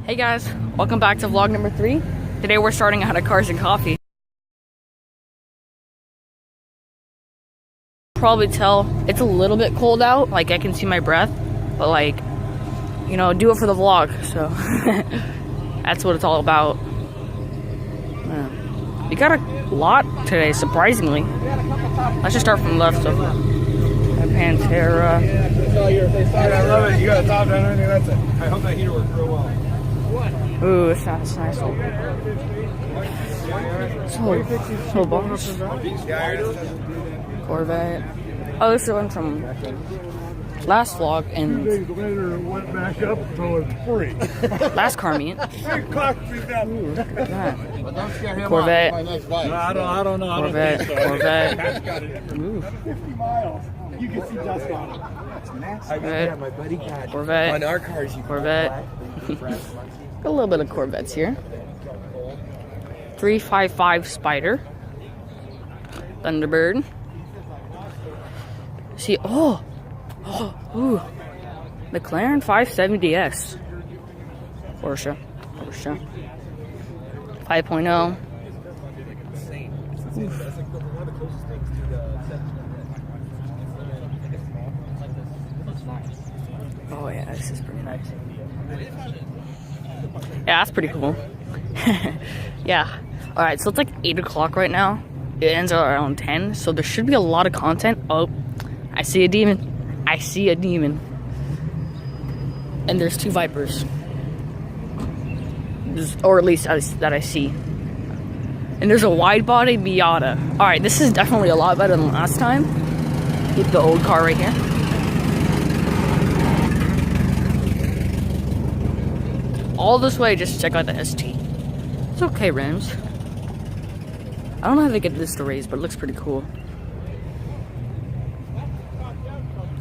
Hey guys, welcome back to vlog number 3. Today we're starting out at Cars and Coffee. Probably tell it's a little bit cold out, like I can see my breath, but like, you know, do it for the vlog, so that's what it's all about. We got a lot today, surprisingly. Let's just start from left. So, Pantera. I love it. You got a top down and everything. That's it. I hope that heater works real well. Ooh, it's nice. So boss. Corvette. Oh, this is one from last vlog and days later, it went back up, so it's free. last car meet. Ooh, look at that. Corvette. Corvette. No, I don't know. Corvette. I don't think so. Corvette. Ooh. 50 miles. You can see dust on it. That's nasty. Corvette. My buddy got Corvette. on our cars. Corvette. Got a little bit of Corvettes here. 355 Spider. Thunderbird. See, ooh. McLaren 570S. Porsche. 5.0. Oh yeah, this is pretty nice. Yeah, that's pretty cool. Yeah. Alright, so it's like 8 o'clock right now. It ends around 10, so there should be a lot of content. Oh, I see a demon. And there's 2 Vipers. Or at least that I see. And there's a wide body Miata. Alright, this is definitely a lot better than last time. Keep the old car right here. All this way just to check out the ST. It's okay, rims. I don't know how they get this to raise, but it looks pretty cool.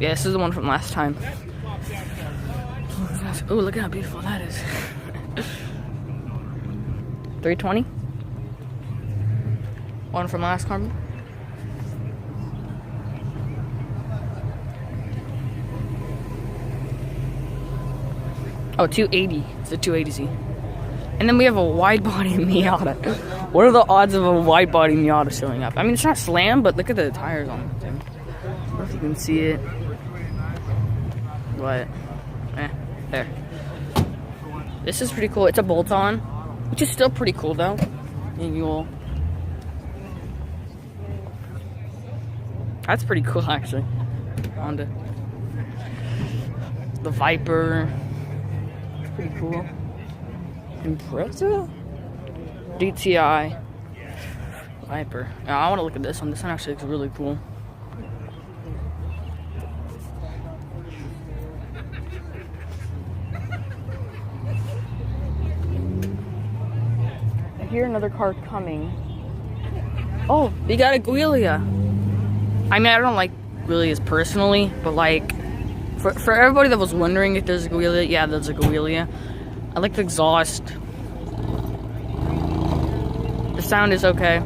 Yeah, this is the one from last time. Oh, look at how beautiful that is. 320. One from last carbon. Oh, 280. It's a 280Z. And then we have a wide body Miata. What are the odds of a wide body Miata showing up? I mean, it's not slammed, but look at the tires on it, too. I don't know if you can see it. But, there. This is pretty cool. It's a bolt-on, which is still pretty cool, though. Manual. That's pretty cool, actually. Honda. The Viper. Pretty cool. Impreza? DTI. Viper. Yeah, I want to look at this one. This one actually looks really cool. I hear another car coming. Oh, they got a Giulia. I mean, I don't like Giulias personally, but like, for everybody that was wondering if there's a Giulia, yeah, there's a Giulia. I like the exhaust. The sound is okay.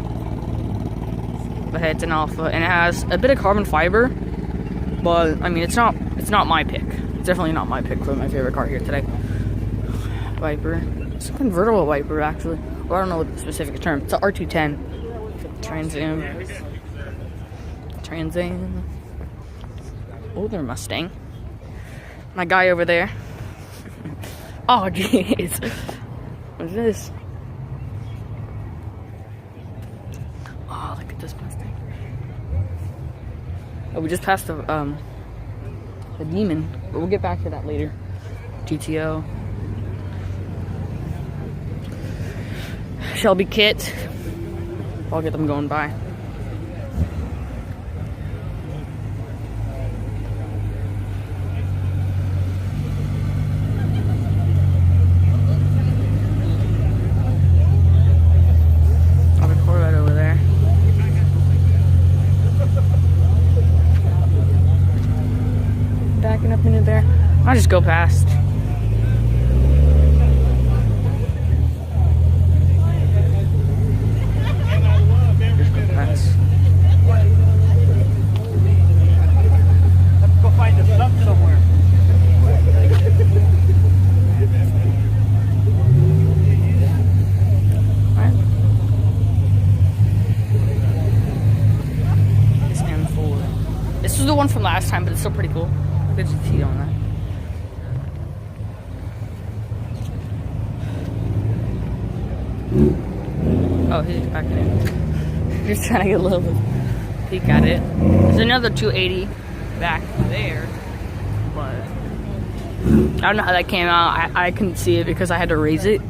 But hey, it's an Alpha, and it has a bit of carbon fiber. But I mean, it's not my pick. It's definitely not my pick for my favorite car here today. Viper. It's a convertible Viper, actually. Well, I don't know what the specific term. It's an R210. Trans Am. Oh, they're Mustang. My guy over there. Oh, jeez. What's this? Oh, look at this Mustang. Oh, we just passed the Demon, but we'll get back to that later. GTO. Shelby kit. I'll get them going by. Backing up into there. I'll just go past. Just go past. Let's go find a stump somewhere. still pretty cool. Good GT on that. Oh, he's back in. Just trying to get a little peek at it. There's another 280 back there, but I don't know how that came out. I couldn't see it because I had to raise it.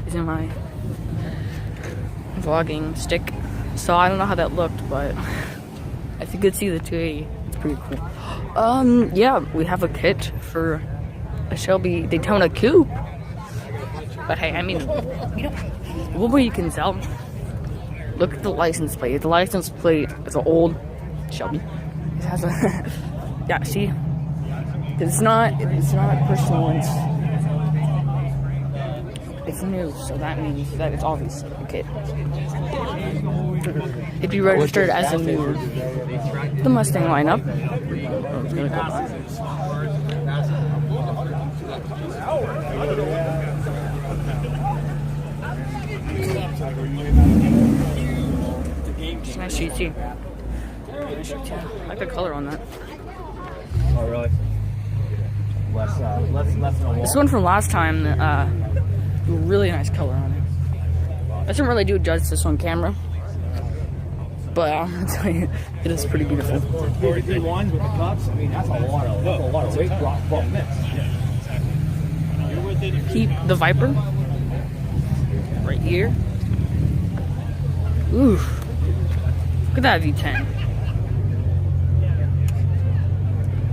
It's in my vlogging stick, so I don't know how that looked, but if you could see the 280, it's pretty cool. Yeah, we have a kit for a Shelby Daytona Coupe. But hey, I mean, you know, what more you can tell? Look at the license plate. The license plate is an old Shelby. It has a yeah. See, it's not personal. It's new, so that means that it's obviously a kit. If you registered as a new the Mustang lineup, oh, it's gonna go by. It's a nice GT. I like the color on that. Oh, really? Less This one from last time, really nice color on it. Doesn't really do justice on camera, but I'm gonna tell you, it is pretty beautiful. 43 ones with the cups. I mean, that's a lot of weight drop from this. Keep the Viper right here. Ooh, look at that V10.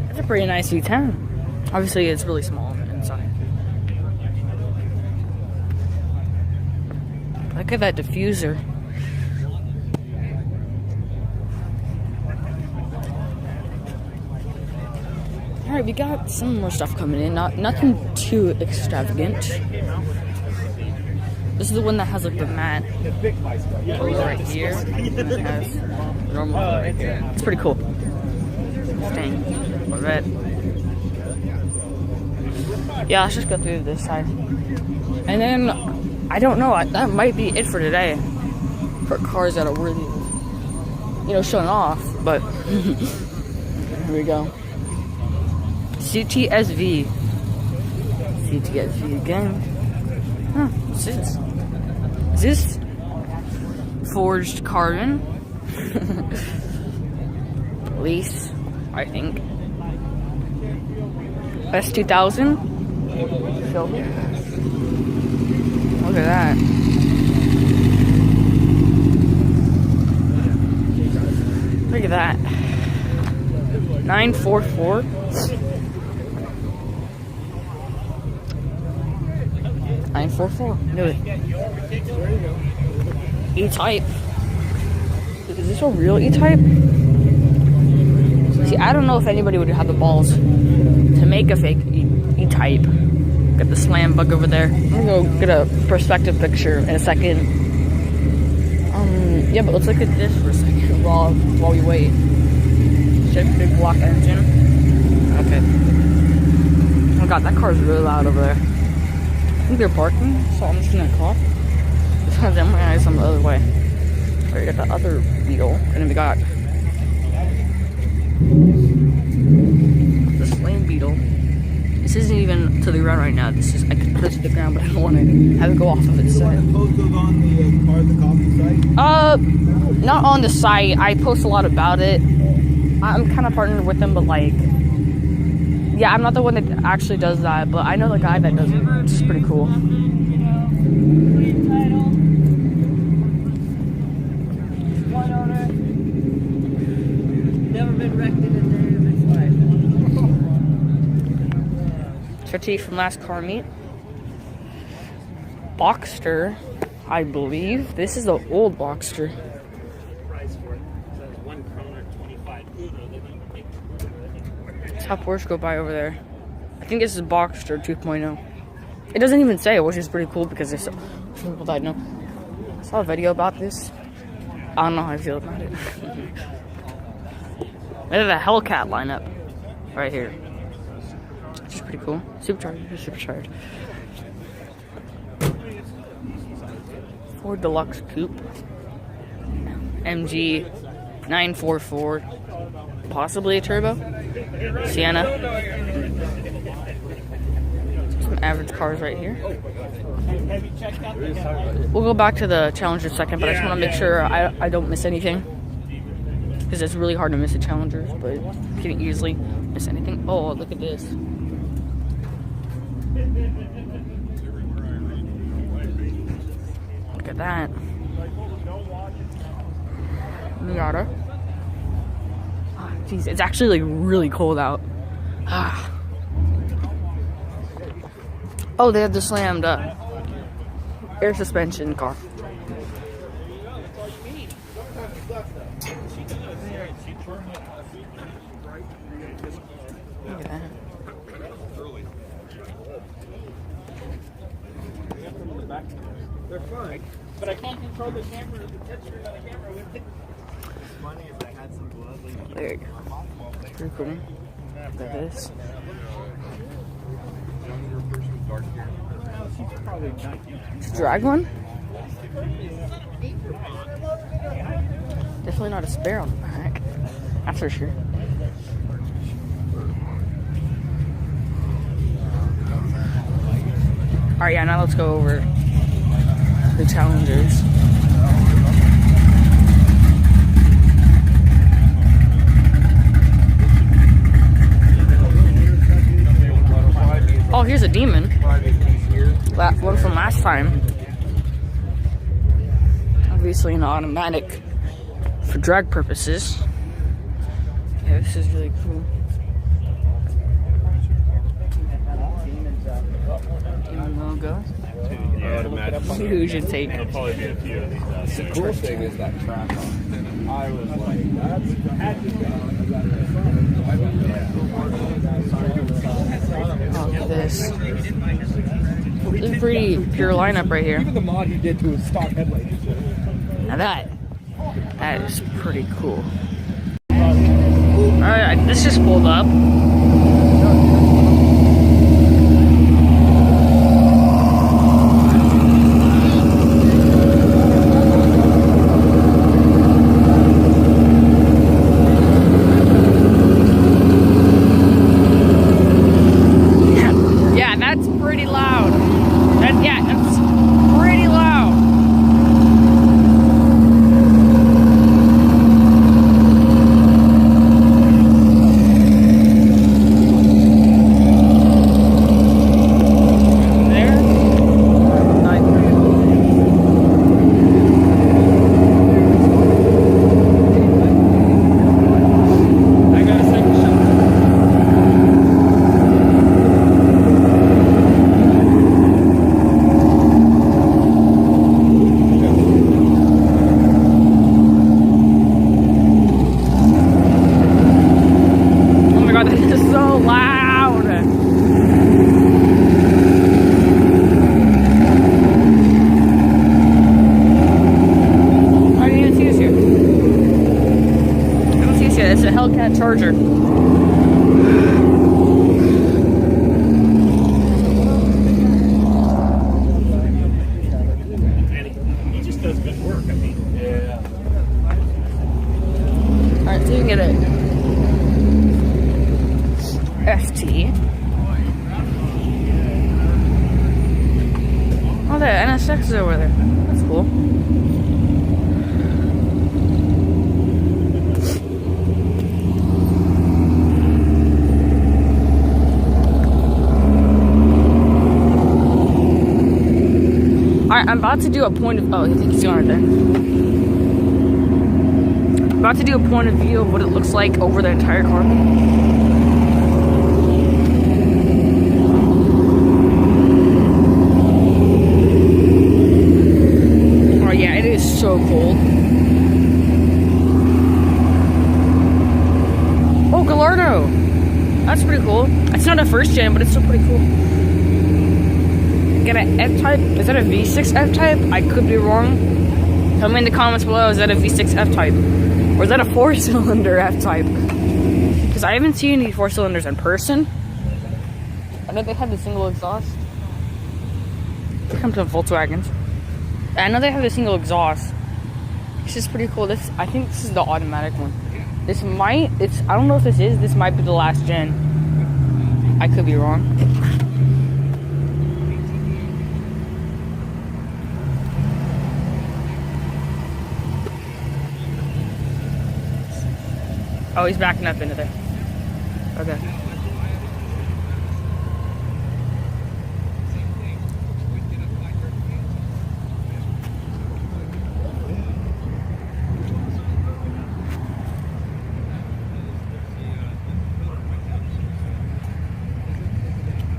That's a pretty nice V10. Obviously, it's really small inside. Look at that diffuser. Alright, we got some more stuff coming in. Nothing too extravagant. This is the one that has like the matte color right here. And it has normal color right here. It's pretty cool. Dang. Red. Yeah, let's just go through this side. And then, I don't know, that might be it for today. For cars that are worthy of, you know, showing off. But, here we go. CTSV. CTSV again. Huh, what's this? Is this forged carbon? Lease, I think. S2000. Shelby. Look at that. Look at that. 944. Knew it. E-Type. Is this a real E-Type? See, I don't know if anybody would have the balls to make a fake E-Type. Got the slam bug over there. I'm gonna go get a perspective picture in a second. Yeah, but let's look at this for a second while we wait. Shit, big block engine. Okay. Oh god, that car's really loud over there. I think they're parking, so I'm just gonna cough. This one's in my eyes on the other way. Alright, we got the other Beetle, and then we got the Slam Beetle. This isn't even to the ground right now. This is, I can put it to the ground, but I don't want to have it go off of its side. Post those on the coffee site? Not on the site. I post a lot about it. I'm kind of partnered with them, but like, yeah, I'm not the one that actually does that, but I know the guy that does it. It's just pretty cool. One owner. Never been wrecked in a day of its life. Critique from last car meet. Boxster, I believe. This is the old Boxster. How Porsche go by over there. I think this is Boxster 2.0. It doesn't even say, which is pretty cool because there's some people that I know. I saw a video about this. I don't know how I feel about it. They have a Hellcat lineup right here, which is pretty cool. Supercharged. Ford Deluxe Coupe. MG 944. Possibly a turbo. Sienna. Some average cars right here. We'll go back to the Challenger second, but I just want to make sure I don't miss anything. Because it's really hard to miss the Challengers, but you can easily miss anything. Oh, look at this. Look at that. Miata. Oh, geez, it's actually like really cold out. Ah. Oh, they have the slammed air suspension car. Look at that. They're fine, but I can't control the camera, the texture on the camera with it. It's funny if I had some blood. There you go. Pretty cool. Look at this. Drag one? Definitely not a spare on the back. That's for sure. Alright, yeah, now let's go over the Challengers. Oh, here's a Demon. That one from last time. Obviously an automatic for drag purposes. Yeah, this is really cool. Demon logo. Huge intake. There'll probably be a few of these. The cool thing is that track on. I was like, Look at this. This is a pretty pure lineup right here. even the mod he did to his stock headlights. Now that is pretty cool. Alright, this just pulled up. Yeah, that's pretty loud. That's pretty loud. Charger. He just does good work, I mean. Yeah. Alright, so you can get a FT. Oh, the NSX is over there. That's cool. Alright, I'm about to do a point of... Oh, I think he's going right there. I'm about to do a point of view of what it looks like over the entire car. Oh yeah, it is so cold. Oh, Gallardo! That's pretty cool. It's not a first gen, but it's still pretty cool. Get an F-Type? Is that a V6 F-Type? I could be wrong. Tell me in the comments below, is that a V6 F-Type? Or is that a 4-cylinder F-Type? Because I haven't seen any 4-cylinders in person. I know they have the single exhaust. They come to Volkswagens. I know they have the single exhaust. This is pretty cool. I think this is the automatic one. This might, I don't know if this might be the last gen. I could be wrong. Oh, he's backing up into there. Okay.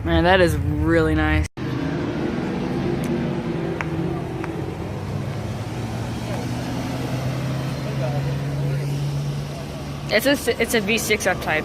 Man, that is really nice. It's a V6 F-Type.